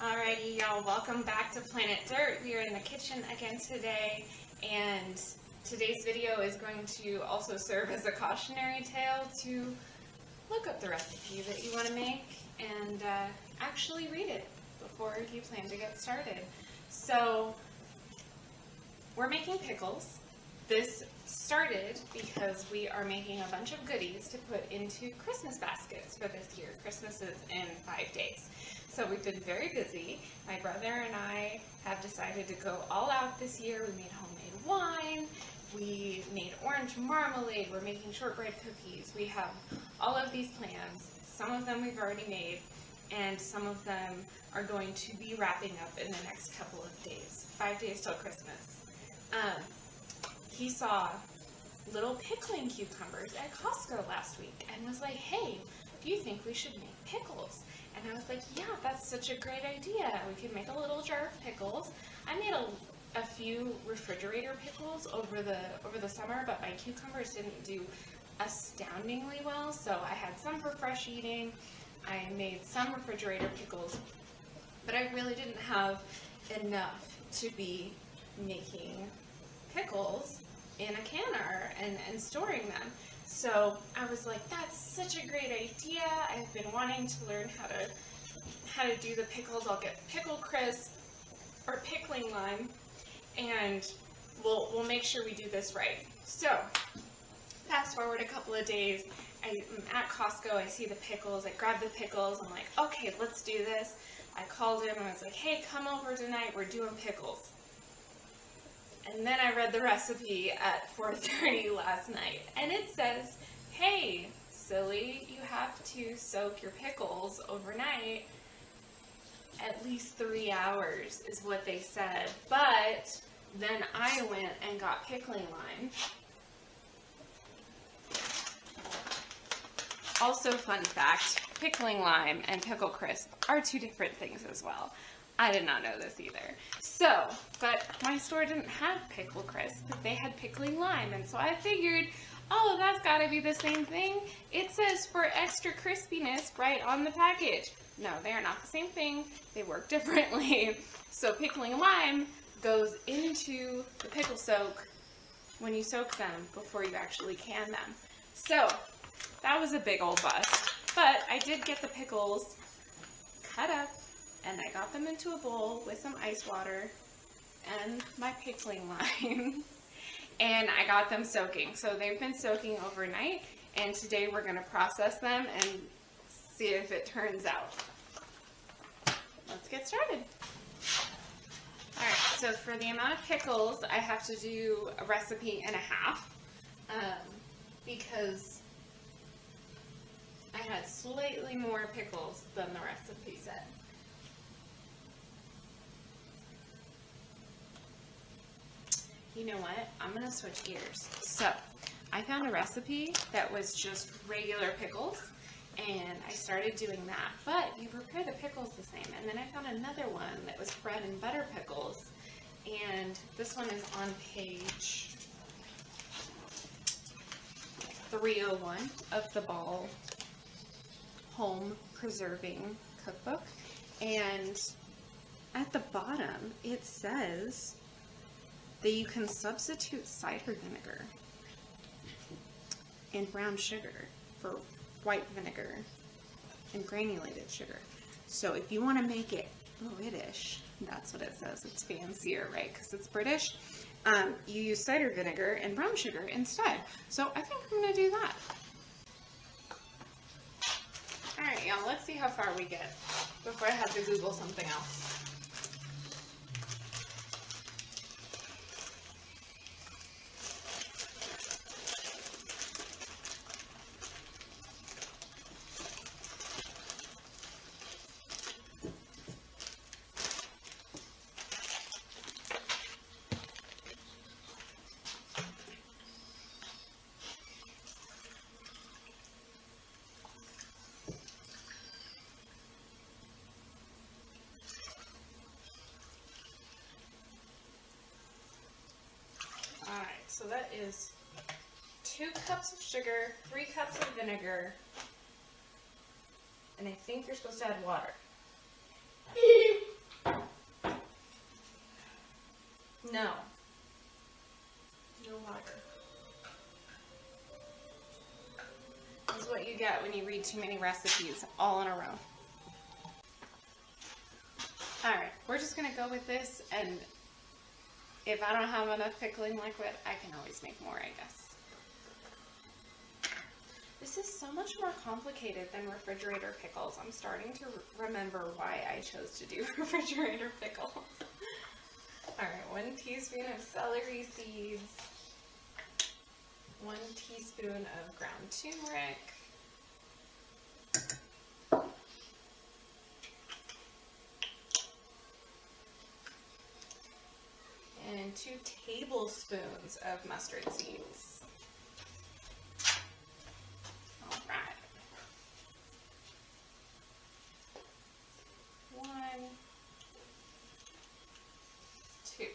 Alrighty, y'all, welcome back to Planet Dirt. We are in the kitchen again today, and today's video is going to also serve as a cautionary tale to look up the recipe that you want to make and actually read it before you plan to get started. So, we're making pickles. This started because we are making a bunch of goodies to put into Christmas baskets for this year. Christmas is in 5 days. So we've been very busy. My brother and I have decided to go all out this year. We made homemade wine. We made orange marmalade. We're making shortbread cookies. We have all of these plans. Some of them we've already made, and some of them are going to be wrapping up in the next couple of days. 5 days till Christmas. He saw little pickling cucumbers at Costco last week and was like, hey, do you think we should make pickles? And I was like, yeah, that's such a great idea. We could make a little jar of pickles. I made a few refrigerator pickles over the summer, but my cucumbers didn't do astoundingly well, so I had some for fresh eating. I made some refrigerator pickles, but I really didn't have enough to be making pickles in a canner and storing them. So I was like, that's such a great idea. I've been wanting to learn how to do the pickles. I'll get pickle crisp or pickling lime, and we'll make sure we do this right. So fast forward a couple of days, I'm at Costco, I see the pickles, I grab the pickles, I'm like, okay, let's do this. I called him and I was like, hey, come over tonight, we're doing pickles. And then I read the recipe at 4:30 last night, and it says, hey, silly, you have to soak your pickles overnight. At least 3 hours is what they said. But then I went and got pickling lime. Also, fun fact, pickling lime and pickle crisp are two different things as well. I did not know this either. So, but my store didn't have pickle crisp, but they had pickling lime, and so I figured, oh, that's gotta be the same thing. It says for extra crispiness right on the package. No, they are not the same thing. They work differently. So pickling lime goes into the pickle soak when you soak them before you actually can them. So that was a big old bust, but I did get the pickles cut up, and I got them into a bowl with some ice water and my pickling lime, and I got them soaking. So they've been soaking overnight, and today we're going to process them and see if it turns out. Let's get started. Alright, so for the amount of pickles, I have to do a recipe and a half, because I had slightly more pickles than the recipe said. You know what? I'm going to switch gears. So, I found a recipe that was just regular pickles, and I started doing that. But you prepare the pickles the same. And then I found another one that was bread and butter pickles, and this one is on page 301 of the Ball Home Preserving Cookbook. And at the bottom, it says that you can substitute cider vinegar and brown sugar for white vinegar and granulated sugar. So if you want to make it British, that's what it says, it's fancier, right, because it's British, you use cider vinegar and brown sugar instead. So I think I'm going to do that. Alright, y'all, let's see how far we get before I have to Google something else. Alright, so that is 2 cups of sugar, 3 cups of vinegar, and I think you're supposed to add water. No. No water. That's what you get when you read too many recipes all in a row. Alright, we're just going to go with this, and if I don't have enough pickling liquid, I can always make more, I guess. This is so much more complicated than refrigerator pickles. I'm starting to remember why I chose to do refrigerator pickles. Alright, 1 teaspoon of celery seeds, 1 teaspoon of ground turmeric, and 2 tablespoons of mustard seeds. Alright. 1, 2.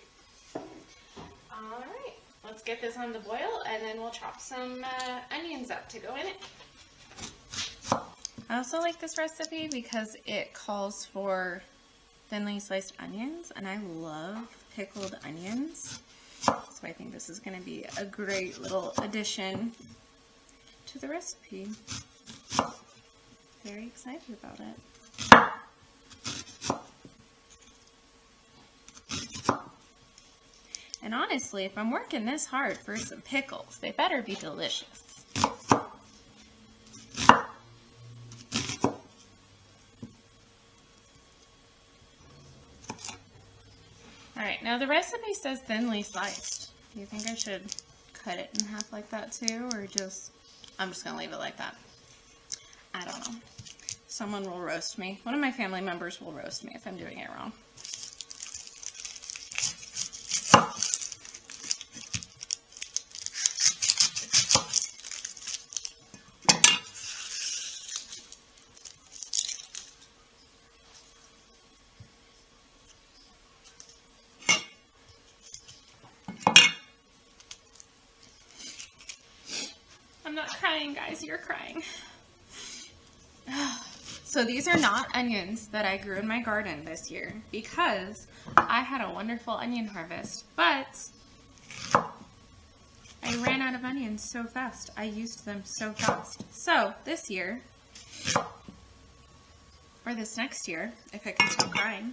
Alright, let's get this on the boil, and then we'll chop some onions up to go in it. I also like this recipe because it calls for thinly sliced onions, and I love pickled onions. So I think this is going to be a great little addition to the recipe. Very excited about it. And honestly, if I'm working this hard for some pickles, they better be delicious. Alright, now the recipe says thinly sliced. Do you think I should cut it in half like that too, or just, I'm just going to leave it like that? I don't know. Someone will roast me. One of my family members will roast me if I'm doing it wrong. I'm not crying, guys, you're crying. So these are not onions that I grew in my garden this year because I had a wonderful onion harvest, but I ran out of onions so fast. I used them so fast. So this year, or this next year, if I can stop crying,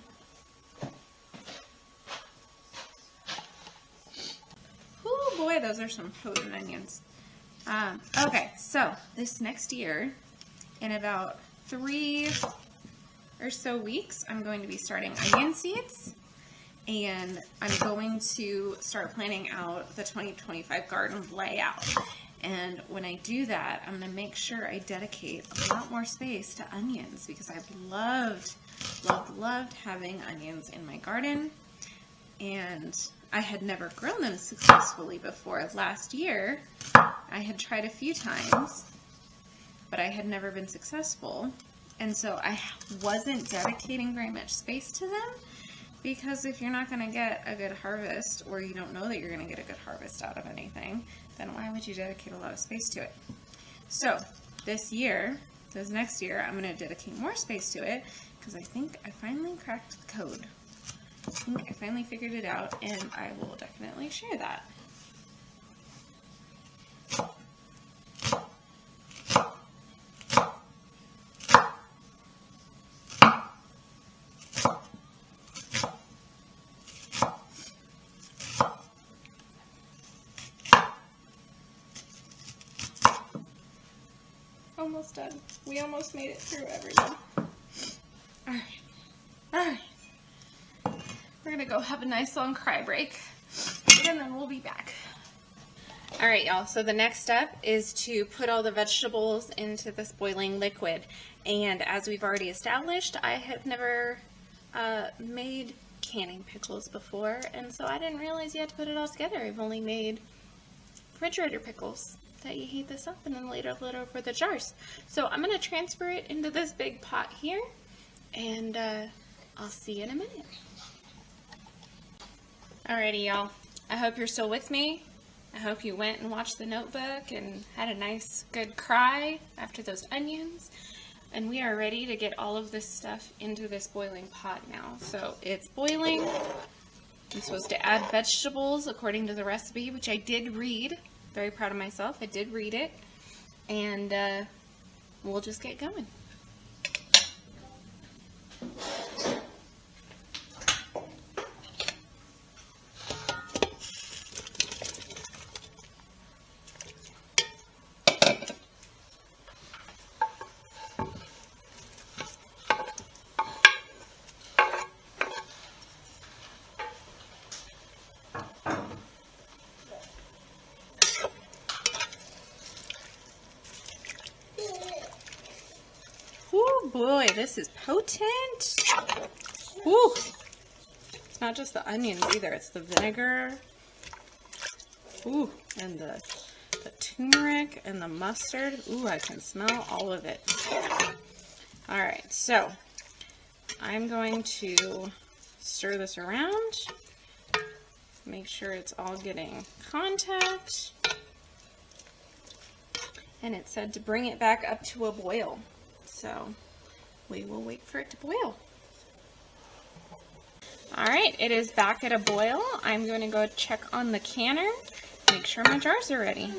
oh boy, those are some potent onions. Okay, so this next year, in about 3 or so weeks, I'm going to be starting onion seeds, and I'm going to start planning out the 2025 garden layout. And when I do that, I'm going to make sure I dedicate a lot more space to onions because I've loved having onions in my garden, and I had never grown them successfully before. Last year, I had tried a few times, but I had never been successful, and so I wasn't dedicating very much space to them, because if you're not going to get a good harvest, or you don't know that you're going to get a good harvest out of anything, then why would you dedicate a lot of space to it? So this next year, I'm going to dedicate more space to it, because I think I finally cracked the code. I think I finally figured it out, and I will definitely share that. Almost done. We almost made it through, everyone. Alright. We're gonna go have a nice long cry break, and then we'll be back. Alright, y'all, so the next step is to put all the vegetables into this boiling liquid. And as we've already established, I have never made canning pickles before, and so I didn't realize you had to put it all together. I've only made refrigerator pickles that you heat this up and then later load over the jars. So I'm going to transfer it into this big pot here, and I'll see you in a minute. Alrighty, y'all. I hope you're still with me. I hope you went and watched The Notebook and had a nice, good cry after those onions. And we are ready to get all of this stuff into this boiling pot now. So it's boiling. I'm supposed to add vegetables according to the recipe, which I did read. Very proud of myself. I did read it. And we'll just get going. Oh boy, this is potent. Ooh. It's not just the onions either, it's the vinegar. Ooh, and the turmeric and the mustard. Ooh, I can smell all of it. All right, so I'm going to stir this around. Make sure it's all getting contact. And it said to bring it back up to a boil. So we will wait for it to boil. All right, it is back at a boil. I'm going to go check on the canner, make sure my jars are ready.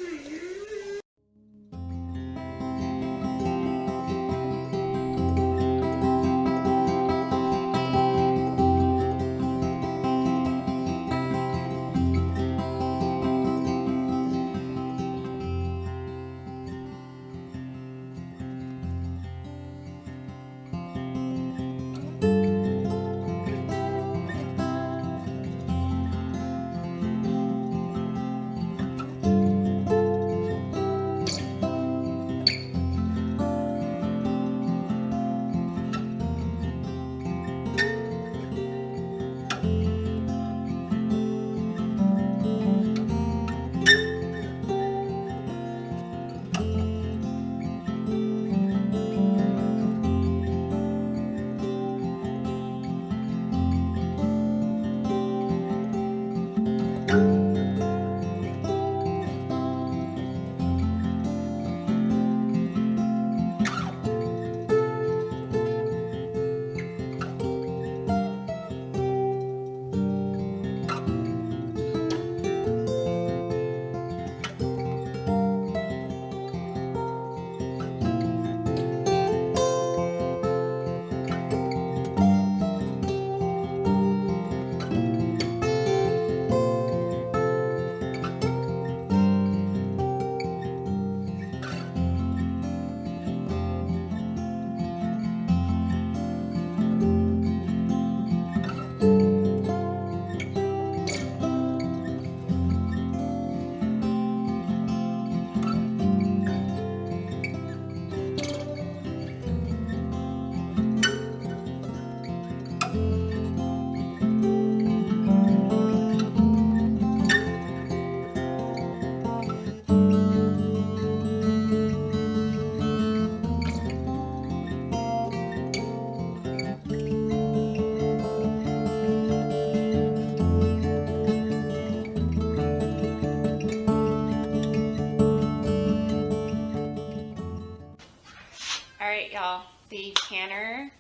All right, y'all, the canner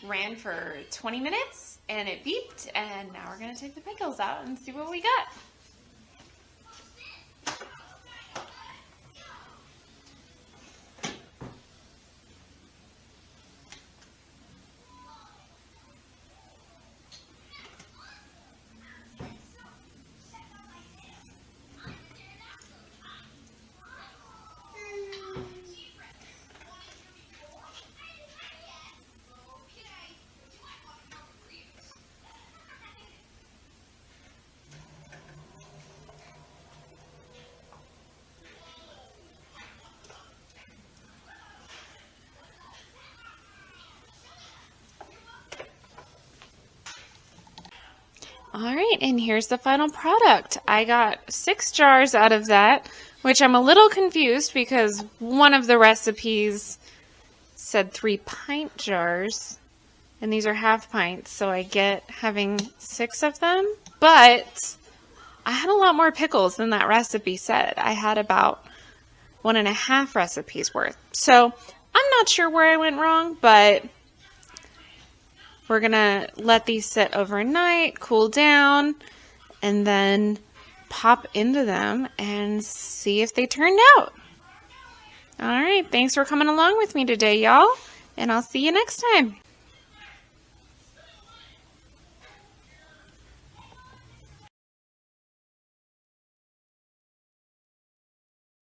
ran for 20 minutes and it beeped, and now we're gonna take the pickles out and see what we got. All right, and here's the final product. I got 6 jars out of that, which I'm a little confused because one of the recipes said 3 pint jars, and these are half pints, so I get having 6 of them. But I had a lot more pickles than that recipe said. I had about 1.5 recipes worth. So I'm not sure where I went wrong, but we're going to let these sit overnight, cool down, and then pop into them and see if they turned out. All right, thanks for coming along with me today, y'all, and I'll see you next time.